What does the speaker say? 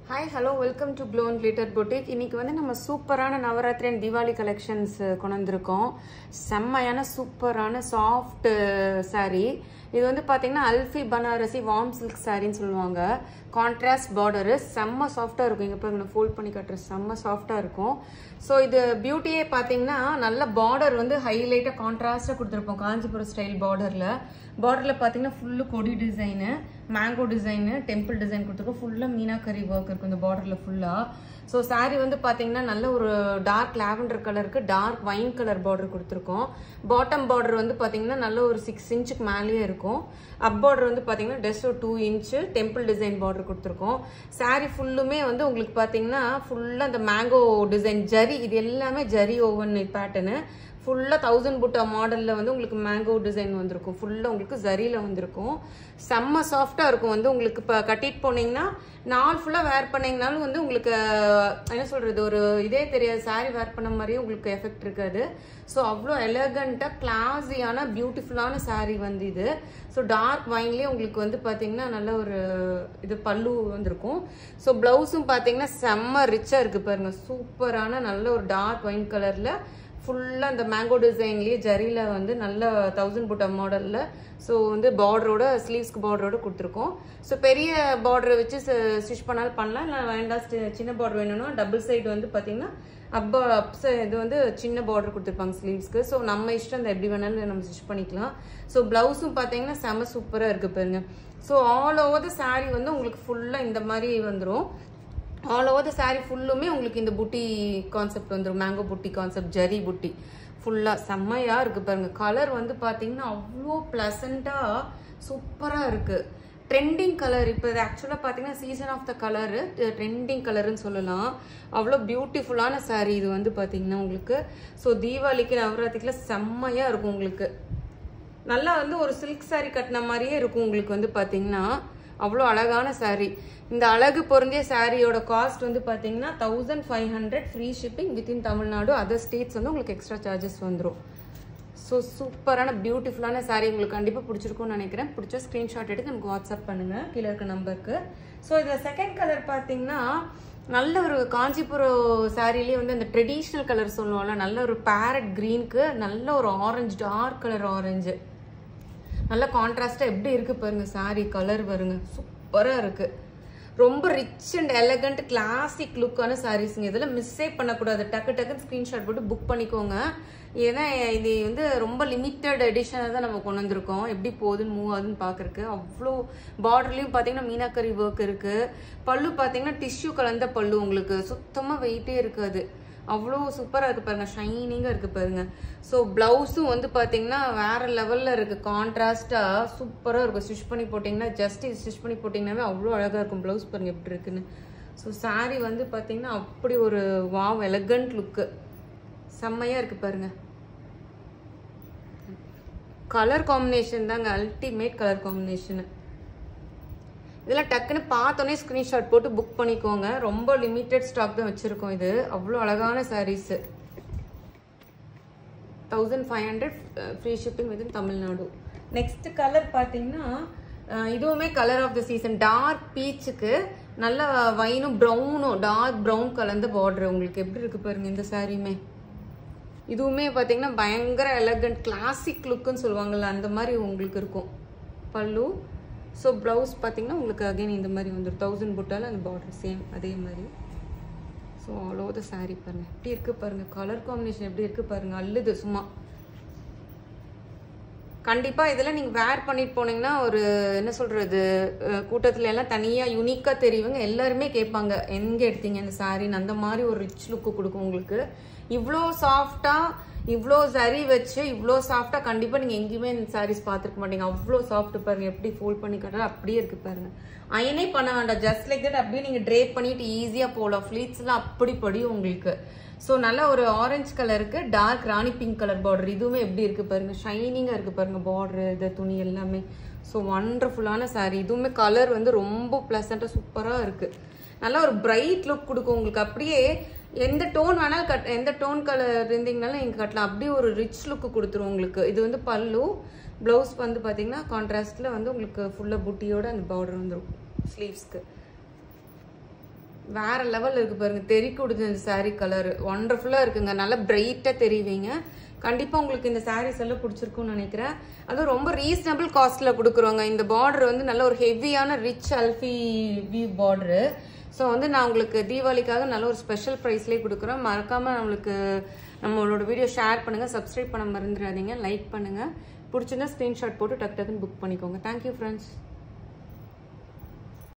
Hi, hello, welcome to Glow and Glitter Boutique. இன்னைக்கு வந்து நம்ம சூப்பரான நவராத்திரி and தீபாவளி கலெக்ஷன்ஸ் கொண்டு வந்திருக்கோம். செம்மையான சூப்பரான சாஃப்ட் saree. இது வந்து பாத்தீங்கன்னா அல்ஃபி பனாரசி வார்ம் சில்க் சாரின்னு சொல்லுவாங்க. கான்ட்ராஸ்ட் பார்டர் செம்ம சாஃப்டா இருக்கும். இங்க பாருங்க ஃபோல்ட் பண்ணி காட்டுற செம்ம சாஃப்டா இருக்கும். சோ இது பியூட்டியே பாத்தீங்கன்னா நல்ல பார்டர் வந்து ஹைலைட்டா கான்ட்ராஸ்டா கொடுத்திருப்போம். காஞ்சிபுரம் ஸ்டைல் பார்டர்ல பாத்தீங்கன்னா ஃபுல்லு கொடி design, mango design, temple design கொடுத்திருக்கோம். ஃபுல்லா மீனாக்கரி ஒர்க் இருக்கும் இந்த பார்டர்ல ஃபுல்லா. சோ saree வந்து பாத்தீங்கன்னா நல்ல ஒரு டார்க் லாவெண்டர் கலருக்கு டார்க் வைன் கலர் பார்டர் கொடுத்திருக்கோம். பாட்டம் பார்டர் வந்து பாத்தீங்கன்னா நல்ல ஒரு 6 இன்ச்சுக்கு மேலேயே இருக்கும். அப் பார்டர் வந்து பாத்தீங்கன்னா ஜஸ்ட் ஒரு 2 இன்ச் டெம்பிள் டிசைன் பார்டர் கொடுத்திருக்கோம். saree ஃபுல்லுமே வந்து உங்களுக்கு பாத்தீங்கன்னா ஃபுல்லா அந்த மேங்கோ டிசைன் ஜரி, இது எல்லாமே ஜரி ஓவன் பேட்டர்னு. ஃபுல்லா 1000 புட்டா மாடல்ல வந்து உங்களுக்கு மேங்கோ டிசைன் வந்திருக்கும். ஃபுல்லா உங்களுக்கு ஜரியில வந்திருக்கும். செம்ம சாஃப்டா இருக்கும். வந்து உங்களுக்கு இப்ப கட்டிட்டு போனீங்கன்னா நாள் ஃபுல்லா வேர் பண்ணீங்கனாலும் வந்து உங்களுக்கு என்ன சொல்றது ஒரு இதே தெரியாது, saree வேர் பண்ண மாதிரியே உங்களுக்கு எஃபெக்ட் இருக்காது. ஸோ அவ்வளோ எலகண்டா கிளாஸியான பியூட்டிஃபுல்லான saree வந்து இது. ஸோ டார்க் வைன்லேயே உங்களுக்கு வந்து பார்த்தீங்கன்னா நல்ல ஒரு இது பல்லு வந்திருக்கும். ஸோ பிளவுஸும் பார்த்தீங்கன்னா செம்ம ரிச்சா இருக்கு பாருங்க. சூப்பரான நல்ல ஒரு டார்க் வைன் கலர்ல ஃபுல்லா இந்த மேங்கோ டிசைன்லயே ஜரியில வந்து நல்ல 1000 புட்டா மாடல்ல. ஸோ வந்து பார்டரோட ஸ்லீவ்ஸ்க்கு பார்டரோட கொடுத்துருக்கோம். ஸோ பெரிய பார்டரை வச்சு ஸ்டிச் பண்ணாலும் பண்ணலாம், இல்லை வேண்டாம் சின்ன பார்டர் வேணும்னா டபுள் சைடு வந்து பார்த்தீங்கன்னா இது வந்து சின்ன பார்டர் கொடுத்துருப்பாங்க ஸ்லீவ்ஸ்க்கு. ஸோ நம்ம இஷ்டம் அந்த எப்படி வேணாலும் நம்ம ஸ்டிச் பண்ணிக்கலாம். ஸோ பிளவுஸும் பார்த்தீங்கன்னா செம சூப்பராக இருக்கு பாருங்க. So all over the saree வந்து உங்களுக்கு ஃபுல்லா இந்த மாதிரி வந்துடும். ஆல் ஓவர் த saree ஃபுல்லுமே உங்களுக்கு இந்த புட்டி கான்செப்ட் வந்துடும். மேங்கோ புட்டி கான்செப்ட், ஜரி புட்டி ஃபுல்லா செம்மையா இருக்கு பாருங்க. கலர் வந்து பாத்தீங்கன்னா அவ்வளோ பிளசண்டா சூப்பரா இருக்கு. Trending colour. இப்போ இது ஆக்சுவலா பாத்தீங்கன்னா season of the colour, trending கலர்னு சொல்லலாம். அவ்வளோ பியூட்டிஃபுல்லான saree இது வந்து பாத்தீங்கன்னா உங்களுக்கு. ஸோ தீபாவளிக்கு நவராத்திரிக்குல செம்மையா இருக்கும் உங்களுக்கு. நல்லா வந்து ஒரு சில்க் saree கட்டின மாதிரியே இருக்கும் உங்களுக்கு வந்து பாத்தீங்கன்னா. அவ்வளோ அழகான saree. இந்த அழகு பொருந்திய சாரியோட காஸ்ட் வந்து பாத்தீங்கன்னா 1500 free shipping within Tamil Nadu. Other states வந்து உங்களுக்கு எக்ஸ்ட்ரா சார்ஜஸ் வந்துடும். ஸோ சூப்பரான பியூட்டிஃபுல்லான saree உங்களுக்கு கண்டிப்பாக பிடிச்சிருக்கும்னு நினைக்கிறேன். பிடிச்ச ஸ்க்ரீன்ஷாட் எடுத்து நமக்கு வாட்ஸ்அப் பண்ணுங்க கீழே இருக்க நம்பருக்கு. ஸோ இதில் செகண்ட் கலர் பார்த்தீங்கன்னா நல்ல ஒரு காஞ்சிபுரம் சாரிலேயே வந்து அந்த ட்ரெடிஷ்னல் கலர் சொல்லுவோம்ல, நல்ல ஒரு பேரட் கிரீனுக்கு நல்ல ஒரு ஆரஞ்சு, டார்க் கலர் ஆரஞ்சு, நல்ல கான்ட்ராஸ்டா எப்படி இருக்கு பாருங்க. saree கலர் பாருங்க, சூப்பரா இருக்கு. ரொம்ப ரிச் அண்ட் எலகண்ட் கிளாசிக் லுக்கான சாரீஸ்ங்க. இதெல்லாம் மிஸ்ஸே பண்ணக்கூடாது. டக்குன்னு ஸ்கிரீன்ஷாட் போட்டு புக் பண்ணிக்கோங்க. ஏன்னா இது வந்து ரொம்ப லிமிட்டட் எடிஷனை தான் நம்ம கொண்டு வந்திருக்கோம். எப்படி போகுதுன்னு மூவ் ஆகுதுன்னு பாக்குறதுக்கு. அவ்வளோ பார்டர்லயும் பாத்தீங்கன்னா மீனாக்கரி ஒர்க் இருக்கு. பல்லு பாத்தீங்கன்னா டிஷ்யூ கலந்த பல்லு, உங்களுக்கு சுத்தமா வெயிட்டே இருக்காது. அவ்வளோ சூப்பரா இருக்கு பாருங்க, ஷைனிங்கா இருக்கு பாருங்க. ஸோ பிளவுஸும் வந்து பாத்தீங்கன்னா வேற லெவல்ல இருக்கு. கான்ட்ராஸ்டா சூப்பரா இருக்கும். ஸ்டிச் பண்ணி போட்டீங்கன்னா ஜஸ்ட் ஸ்டிச் பண்ணி போட்டீங்கன்னாவே அவ்வளோ அழகா இருக்கும். பிளவுஸ் பாருங்க எப்படி இருக்குன்னு. ஸோ saree வந்து பாத்தீங்கன்னா அப்படி ஒரு வாவ் எலகண்ட் லுக்கு செம்மையா இருக்கு பாருங்க. கலர் காம்பினேஷன் தாங்க அல்டிமேட் கலர் காம்பினேஷன். இதெல்லாம் டக்குன்னு பார்த்தோன்னே ஸ்கிரீன்ஷாட் போட்டு புக் பண்ணிக்கோங்க. ரொம்ப லிமிட்டட் ஸ்டாக் தான் வச்சிருக்கோம். இது அவ்வளோ அழகான saris. 1500 free shipping with Tamil Nadu. Next colour பார்த்தீங்கன்னா இதுவுமே colour of the season. Dark பீச்சுக்கு நல்ல வைனும் ப்ரௌனும் டார்க் ப்ரௌன் கலந்த பார்டர் உங்களுக்கு எப்படி இருக்கு பாருங்க. இந்த சாரியுமே இதுவுமே பார்த்தீங்கன்னா பயங்கர எலகண்ட் கிளாசிக் லுக்குன்னு சொல்லுவாங்கல்ல, அந்த மாதிரி உங்களுக்கு இருக்கும் பல்லு. ஸோ ப்ளவுஸ் பார்த்தீங்கன்னா உங்களுக்கு அகைன் இந்த மாதிரி வந்துடும். 1000 புட்டால அந்த பார்டர் சேம் அதே மாதிரி. So all over the saree பாருங்க எப்படி இருக்கு பாருங்க. கலர் காம்பினேஷன் எப்படி இருக்கு பாருங்க, அல்லுது சும்மா. கண்டிப்பா இதெல்லாம் நீங்க வேர் பண்ணிட்டு போனீங்கன்னா ஒரு என்ன சொல்றது கூட்டத்துல எல்லாம் தனியா யூனிக்கா தெரியுங்க. எல்லாருமே கேட்பாங்க எங்க எடுத்தீங்க இந்த சாரின்னு. அந்த மாதிரி ஒரு ரிச் லுக்கு கொடுக்கும் உங்களுக்கு. இவ்வளோ சாஃப்டா இவ்வளோ சரி வச்சு இவ்வளோ சாஃப்டா கண்டிப்பா நீங்க எங்கேயுமே இந்த சாரீஸ் பார்த்துருக்க மாட்டீங்க. அவ்வளோ சாஃப்ட் பாருங்க, எப்படி ஃபோல்ட் பண்ணி கட்டுறது அப்படியே இருக்கு பாருங்க. அயனே பண்ண வேண்டாம், ஜஸ்ட் லைக் தட் அப்படியே நீங்க ட்ரேப் பண்ணிட்டு ஈஸியா போகலாம். ஃபிளீட்ஸ் எல்லாம் அப்படி படியும் உங்களுக்கு. ஸோ நல்ல ஒரு ஆரஞ்சு கலருக்கு டார்க் ராணி பிங்க் கலர் பார்டர். இதுவுமே எப்படி இருக்கு பாருங்க, ஷைனிங்கா இருக்கு பாருங்க பார்டர், இது துணி எல்லாமே. ஸோ வண்டர்ஃபுல்லான saree. இதுவுமே கலர் வந்து ரொம்ப பிளசண்டா சூப்பரா இருக்கு. நல்லா ஒரு பிரைட் லுக் கொடுக்கும் உங்களுக்கு. அப்படியே எந்த டோன் வேணாலும் எந்த டோன் கலர் இருந்தீங்கனாலும் நீங்க கட்டலாம். அப்படியே ஒரு ரிச் லுக் கொடுத்துரும் உங்களுக்கு. இது வந்து பல்லு. பிளவுஸ் வந்து பாத்தீங்கன்னா கான்ட்ராஸ்ட்ல வந்து உங்களுக்கு ஃபுல்லா புட்டியோட அந்த பார்டர் வந்துடும் ஸ்லீவ்ஸ்க்கு. வேற லெவல் இருக்கு பாருங்க, தெறிக்க விடுது இந்த சாரீ கலர். ஒண்டர்ஃபுல்லா இருக்குங்க, நல்லா பிரைட்டா தெரிவிங்க. கண்டிப்பா உங்களுக்கு இந்த சாரீஸ் எல்லாம் பிடிச்சிருக்கும்னு நினைக்கிறேன். அதுவும் ரொம்ப ரீசனபிள் காஸ்ட்ல கொடுக்குறோங்க. இந்த பார்டர் வந்து நல்ல ஒரு ஹெவியான ரிச் அல்ஃபி வியூ பார்டரு. ஸோ வந்து நான் உங்களுக்கு தீபாவளிக்காக நல்ல ஒரு ஸ்பெஷல் ப்ரைஸ்லேயே கொடுக்குறோம். மறக்காம நம்மளோட வீடியோ ஷேர் பண்ணுங்க, சப்ஸ்கிரைப் பண்ண மறந்துடாதீங்க, லைக் பண்ணுங்க. பிடிச்சிருந்தா ஸ்க்ரீன்ஷாட் போட்டு டக்கு டக்குன்னு புக் பண்ணிக்கோங்க. Thank you friends.